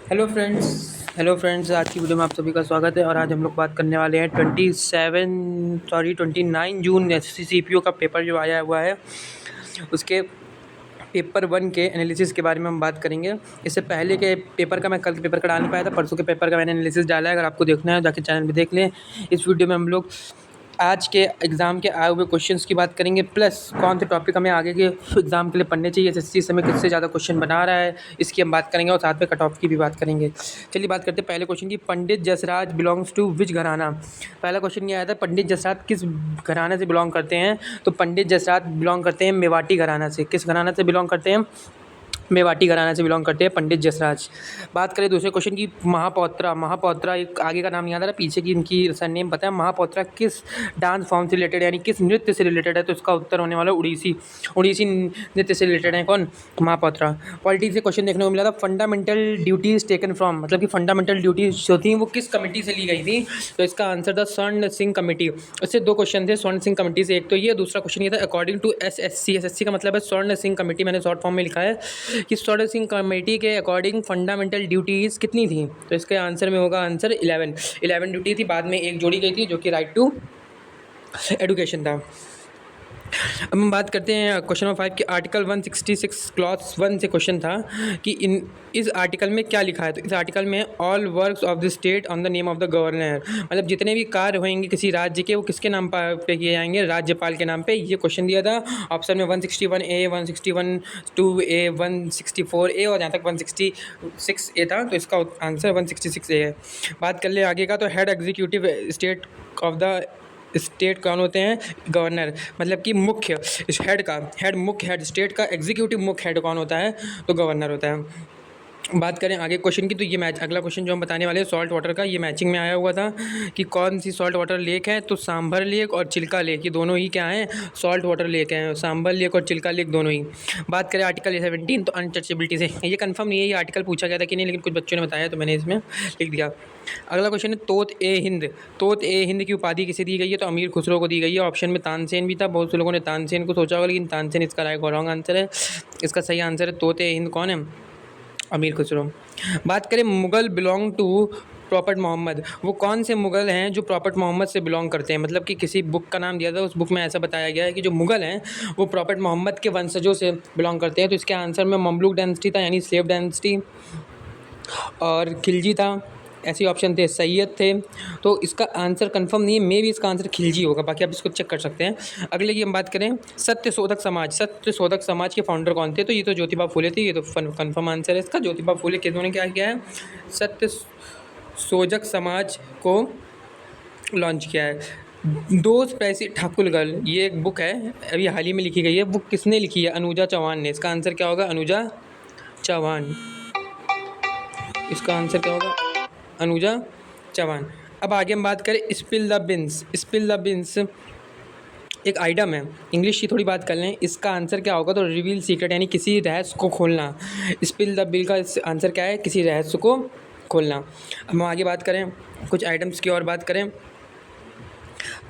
Hello friends, आज की video में आप सभी का स्वागत है। और आज हम लोग बात करने वाले हैं 29 जून S C C P O का पेपर जो आया हुआ है उसके पेपर 1 के एनालिसिस के बारे में हम बात करेंगे। इससे पहले के पेपर का मैं कल के पेपर का डाल नहीं पाया था, परसों के पेपर का मैंने एनालिसिस डाला है। अगर आपको देखना है जाके चैनल पे देख लें। इस वीडियो में हम लोग आज के एग्ज़ाम के आए हुए क्वेश्चंस की बात करेंगे, प्लस कौन से टॉपिक हमें आगे के एग्ज़ाम के लिए पढ़ने चाहिए, एसएससी समय किससे ज़्यादा क्वेश्चन बना रहा है, इसकी हम बात करेंगे और साथ में कट ऑफ की भी बात करेंगे। चलिए बात करते हैं पहले क्वेश्चन की। पंडित जसराज बिलोंग्स टू विच घराना। पहला क्वेश्चन ये आया था, पंडित जसराज किस घराने से बिलोंग करते हैं। तो पंडित जसराज बिलोंग करते हैं मेवाटी घराना से। किस घराना से बिलोंग करते हैं? मेवाटी घराना से बिलोंग करते हैं पंडित जसराज। बात करें दूसरे क्वेश्चन की, महापौत्रा एक आगे का नाम याद आ रहा है, पीछे की इनकी सरनेम पता है। महापौत्रा किस डांस फॉर्म से रिलेटेड यानी किस नृत्य से रिलेटेड है? तो इसका उत्तर होने वाला उड़ीसी नृत्य से रिलेटेड है कौन? महापौत्रा। पॉलिटिक्स से क्वेश्चन देखने को मिला था, फंडामेंटल ड्यूटीज़ टेकन फ्रॉम, मतलब कि फंडामेंटल ड्यूटीज़ जो थी वो किस कमेटी से ली गई थी? तो इसका आंसर था स्वर्ण सिंह कमेटी। इससे दो क्वेश्चन थे स्वर्ण सिंह कमेटी से, एक तो ये, दूसरा क्वेश्चन ये था अकॉर्डिंग टू एसएससी का मतलब है स्वर्ण सिंह कमेटी, मैंने शॉर्ट फॉर्म में लिखा है कि स्वर्ण सिंह कमेटी के अकॉर्डिंग फंडामेंटल ड्यूटीज़ कितनी थी? तो इसके आंसर में होगा आंसर 11 ड्यूटी थी, बाद में एक जोड़ी गई थी जो कि राइट टू एडुकेशन था। अब हम बात करते हैं क्वेश्चन नंबर 5 की। आर्टिकल 166 क्लॉज 1 से क्वेश्चन था कि इस आर्टिकल में क्या लिखा है। तो इस आर्टिकल में all works of the state on the name of the governor, मतलब जितने भी कार्य होंगे किसी राज्य के वो किसके नाम पे किए जाएंगे? राज्यपाल के नाम पे। ये क्वेश्चन दिया था ऑप्शन में 161A, 161(2)A, 164A और जहाँ तक 166A था, तो इसका आंसर 166A है। बात कर ले आगे का, तो head executive state of the state कौन होते हैं? गवर्नर, मतलब कि मुख्य मुख्य हेड स्टेट का एग्जीक्यूटिव मुख्य हेड कौन होता है? तो गवर्नर होता है। बात करें आगे क्वेश्चन की, तो ये अगला क्वेश्चन जो हम बताने वाले हैं सॉल्ट वाटर का, ये मैचिंग में आया हुआ था कि कौन सी सॉल्ट वाटर लेक है। तो सांभर लेक और चिल्का लेक, ये दोनों ही क्या हैं? सॉल्ट वाटर लेक हैं। सांभर लेक और चिल्का लेक दोनों ही। बात करें आर्टिकल 17, तो अनटचेबिलिटी से, ये कंफर्म नहीं है ये आर्टिकल पूछा गया था कि नहीं, लेकिन कुछ बच्चों ने बताया तो मैंने इसमें लिख दिया। अगला क्वेश्चन है तोत ए हिंद की उपाधि किसे दी गई है? तो अमीर खुसरो को दी गई है। ऑप्शन में तानसेन भी था, बहुत से लोगों ने तानसेन को सोचा होगा, लेकिन तानसेन इसका रॉन्ग आंसर है। इसका सही आंसर है तोत ए हिंद कौन है? अमीर खुसरो। बात करें Mughal belong to prophet Mohammad, वो कौन से मुगल हैं जो प्रॉफिट मोहम्मद से बिलोंग करते हैं? मतलब कि किसी बुक का नाम दिया था, उस बुक में ऐसा बताया गया है कि जो मुगल हैं वो प्रॉफिट मोहम्मद के वंशजों से बिलोंग करते हैं। तो इसके आंसर में ममलूक डायनेस्टी था, यानी स्लेव डायनेस्टी, और खिलजी था। ऐसे ऑप्शन थे, सैयद थे। तो इसका आंसर कंफर्म नहीं है, मे भी इसका आंसर खिलजी होगा, बाकी आप इसको चेक कर सकते हैं। अगले की हम बात करें, सत्यशोधक समाज के फाउंडर कौन थे? तो ये तो ज्योतिबा फूले थे, ये तो कंफर्म आंसर है इसका। ज्योतिबा फूले किन्होंने क्या किया है? सत्यशोधक समाज को लॉन्च किया है। दोस्त पैसे ठाकुरगढ़, ये एक बुक है, अभी हाल ही में लिखी गई है। बुक किसने लिखी है? अनुजा चौहान ने। इसका आंसर क्या होगा? अनुजा चौहान। इसका आंसर क्या होगा? अनुजा चौहान। अब आगे हम बात करें स्पिल द बिन्स एक आइटम है, इंग्लिश की थोड़ी बात कर लें। इसका आंसर क्या होगा? तो रिवील सीक्रेट, यानी किसी रहस्य को खोलना। स्पिल द बिल का आंसर क्या है? किसी रहस्य को खोलना। अब हम आगे बात करें कुछ आइटम्स की और बात करें,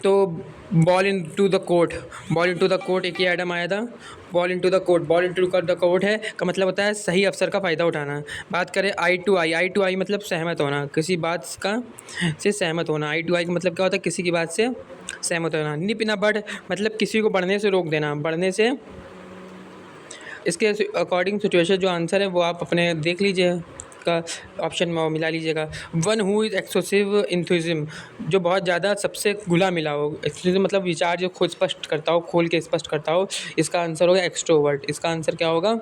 तो ball into the court एक ही आइटम आया था। Ball into the court है का मतलब होता है सही अवसर का फ़ायदा उठाना। बात करें आई टू आई मतलब सहमत होना, किसी बात का से सहमत होना। आई टू आई का मतलब क्या होता है? किसी की बात से सहमत होना। निप ना बढ़ मतलब किसी को बढ़ने से रोक देना, बढ़ने से। इसके अकॉर्डिंग सिचुएशन जो आंसर है वो आप अपने देख लीजिए, का ऑप्शन में मिला लीजिएगा। वन हु इज़ एक्सेसिव इंथुजिज्म, जो बहुत ज़्यादा सबसे घुला मिला हो। एक्सेसिव मतलब विचार जो खुद स्पष्ट करता हो, खोल के स्पष्ट करता हो। इसका आंसर होगा एक्सट्रोवर्ट। इसका आंसर क्या होगा?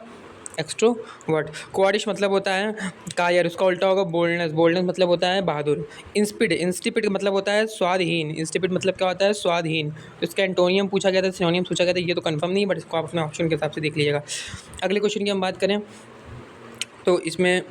एक्सट्रोवर्ट। क्वाडिश मतलब होता है कायर, उसका उल्टा होगा बोल्डनेस मतलब होता है बहादुर। इंस्टिपिड मतलब होता है स्वादहीन। इंस्टिपिड मतलब क्या होता है? स्वादहीन। तो इसका एंटोनियम पूछा गया था, सिनोनियम पूछा गया था, ये तो कंफर्म नहीं है, बट इसको आप अपने ऑप्शन के हिसाब से देख लीजिएगा। अगले क्वेश्चन की हम बात करें, तो इसमें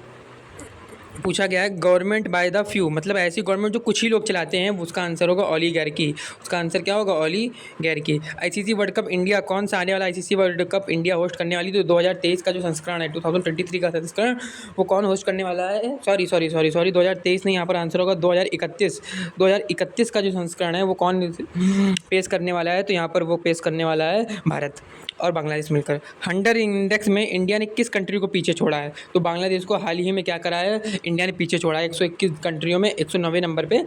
पूछा गया है गवर्नमेंट बाय द फ्यू, मतलब ऐसी गवर्नमेंट जो कुछ ही लोग चलाते हैं, उसका आंसर होगा ओलिगार्की। उसका आंसर क्या होगा? Oligarchy. ICC world cup India, कौन सा आने वाला ICC world cup India host करने वाली? तो 2023 का जो संस्करण है, 2023 का संस्करण, वो कौन होस्ट करने वाला है? सॉरी 2023 नहीं, यहाँ पर आंसर होगा 2031 का जो संस्करण है वो कौन पेश करने वाला है? तो यहाँ पर वो पेश करने वाला है भारत। और बांग्लादेश मिलकर। हंटर इंडेक्स में इंडिया ने किस कंट्री को पीछे छोड़ा है? तो बांग्लादेश को हाल ही में क्या करा है, इंडिया ने पीछे छोड़ा है। 121 कंट्रियों में 190 नंबर पे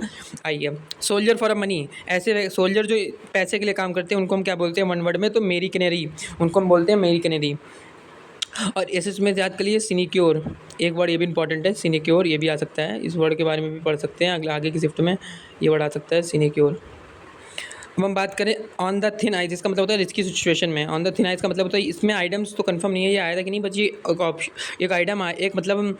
आई है। सोल्जर फॉर अ मनी, ऐसे सोल्जर जो पैसे के लिए काम करते हैं उनको हम क्या बोलते हैं वन वर्ड में? तो मेरी कैनेरी, उनको हम बोलते हैं मेरी कैनेरी। और एस में याद कर लिए सिनिक्योर, एक वर्ड ये भी इंपॉर्टेंट है, सिनिक्योर, ये भी आ सकता है, इस वर्ड के बारे में भी पढ़ सकते हैं अगले आगे की शिफ्ट में, ये वर्ड आ सकता है सिनिक्योर। अब हम बात करें ऑन द थिन आइज, इसका मतलब होता है रिस्की सिचुएशन में। ऑन द थिन आइज का मतलब होता है, इसमें आइटम्स तो कंफर्म नहीं है ये आया था कि नहीं, बस ये एक आइटम एक मतलब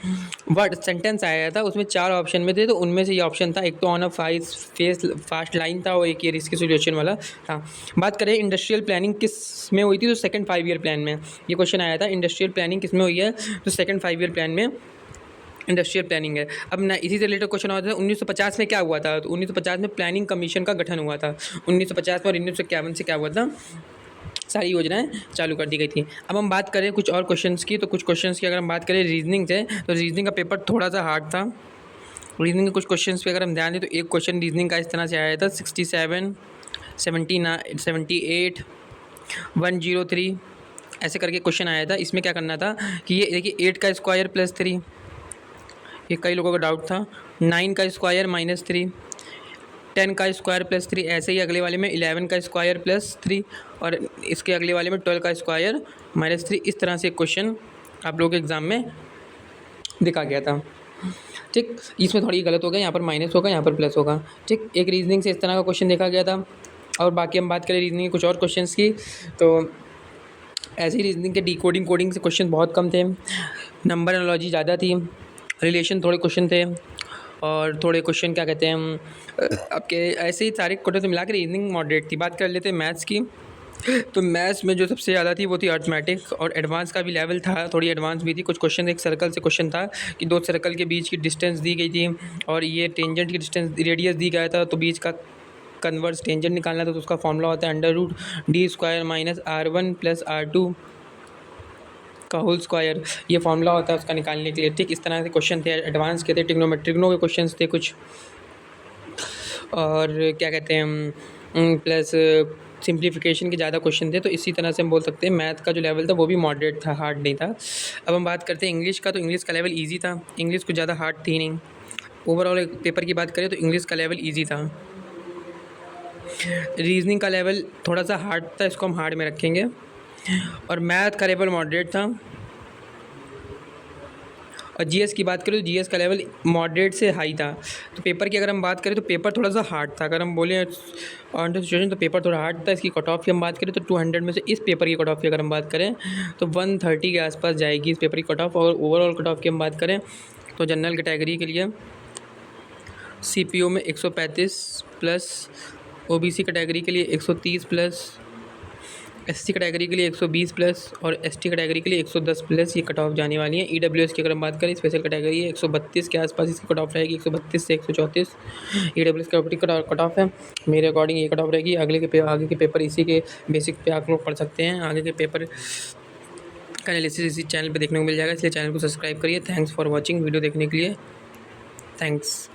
वर्ड सेंटेंस आया था, उसमें 4 ऑप्शन में थे, तो उनमें से ये ऑप्शन था। एक तो on a face fast line था और एक ये रिस्की सिचुएशन वाला था। बात करें इंडस्ट्रियल प्लानिंग किस में हुई थी, तो सेकंड 5 ईयर प्लान में ये क्वेश्चन आया था। इंडस्ट्रियल प्लानिंग किस में हुई है, तो सेकंड 5 ईयर प्लान में इंडस्ट्रियल प्लानिंग है। अब ना इसी से रिलेटेड क्वेश्चन आता है 1950 में क्या हुआ था, तो 1950 में प्लानिंग कमीशन का गठन हुआ था। 1950 में और 1951 से क्या हुआ था, सारी योजनाएं चालू कर दी गई थी। अब हम बात करें कुछ और क्वेश्चंस की, तो कुछ क्वेश्चंस की अगर हम बात करें रीजनिंग से, तो रीजनिंग का पेपर थोड़ा सा हार्ड था। रीजनिंग के कुछ क्वेश्चंस पे अगर हम ध्यान दें, तो एक क्वेश्चन रीजनिंग का इस तरह से आया था 67, 79, 78, 103 ऐसे करके क्वेश्चन आया था। इसमें क्या करना था कि ये देखिए 8 का स्क्वायर प्लस 3, ये कई लोगों का डाउट था। 9 का स्क्वायर माइनस 3, 10 का स्क्वायर प्लस 3, ऐसे ही अगले वाले में 11 का स्क्वायर प्लस 3 और इसके अगले वाले में 12 का स्क्वायर माइनस 3। इस तरह से क्वेश्चन आप लोगों के एग्ज़ाम में देखा गया था। ठीक, इसमें थोड़ी गलत होगा, यहाँ पर माइनस होगा, यहाँ पर प्लस होगा। ठीक, एक रीजनिंग से इस तरह का क्वेश्चन देखा गया था। और बाकी हम बात करें रीजनिंग के कुछ और क्वेश्चंस की, तो ऐसी रीजनिंग के डिकोडिंग कोडिंग से क्वेश्चन बहुत कम थे, नंबर एनालॉजी ज़्यादा थी, रिलेशन थोड़े क्वेश्चन थे, और थोड़े क्वेश्चन क्या कहते हैं हम आपके ऐसे ही सारे क्वेश्चन से मिला के रीजनिंग मॉडरेट थी। बात कर लेते हैं मैथ्स की, तो मैथ्स में जो सबसे ज़्यादा थी वो थी अर्थमेटिक, और एडवांस का भी लेवल था, थोड़ी एडवांस भी थी। कुछ क्वेश्चन एक सर्कल से क्वेश्चन था कि 2 सर्कल के बीच की डिस्टेंस दी गई थी और ये टेंजेंट की डिस्टेंस रेडियस दी गया था, तो बीच का कन्वर्स टेंजेंट निकालना था, तो उसका फॉर्मूला होता है √d² minus r1 plus r2 का होल स्क्वायर, ये फॉर्मूला होता है उसका निकालने के लिए। ठीक, इस तरह से क्वेश्चन थे, एडवांस के थे, ट्रिग्नोमेट्रिग्नो के क्वेश्चन थे कुछ, और क्या कहते हैं प्लस सिंप्लीफिकेशन के ज़्यादा क्वेश्चन थे। तो इसी तरह से हम बोल सकते हैं मैथ का जो लेवल था वो भी मॉडरेट था, हार्ड नहीं था। अब हम बात करते हैं इंग्लिश का, तो इंग्लिश का लेवल ईजी था, इंग्लिश कुछ ज़्यादा हार्ड थी नहीं। ओवरऑल पेपर की बात करें तो इंग्लिश का लेवल ईजी था। रीजनिंग का लेवल थोड़ा सा हार्ड था, इसको हम हार्ड में रखेंगे, और मैथ का लेवल मॉडरेट था। और जीएस की बात करें तो जीएस का लेवल मॉडरेट से हाई था। तो पेपर की अगर हम बात करें तो पेपर थोड़ा सा हार्ड था। अगर हम बोलें ऑन द सिचुएशन तो पेपर थोड़ा हार्ड था। इसकी कट ऑफ की हम बात करें तो 200 में से इस पेपर की कट ऑफ की अगर हम बात करें तो 130 के आसपास जाएगी इस पेपर की कट ऑफ। और ओवरऑल कट ऑफ की हम बात करें तो जनरल कैटेगरी के लिए सीपीओ में 135 प्लस, ओबीसी कैटेगरी के लिए 130 प्लस, एससी कैटेगरी के लिए 120 प्लस और एसटी कैटेगरी के लिए 110 प्लस ये कट ऑफ जाने वाली है। ईडब्ल्यूएस की अगर हम बात करें स्पेशल कैटेगरी है 132 के आसपास इसकी कट ऑफ रहेगी, 132 से 134 ईडब्ल्यूएस का कट ऑफ है। मेरे अकॉर्डिंग ये कट ऑफ रहेगी। आगे के पेपर इसी के बेसिक पे आप लोग पढ़ सकते हैं। आगे के पेपर का एनालिसिस इसी चैनल पर देखने को मिल जाएगा, इसलिए चैनल को सब्सक्राइब करिए। थैंक्स फॉर वॉचिंग, वीडियो देखने के लिए थैंक्स।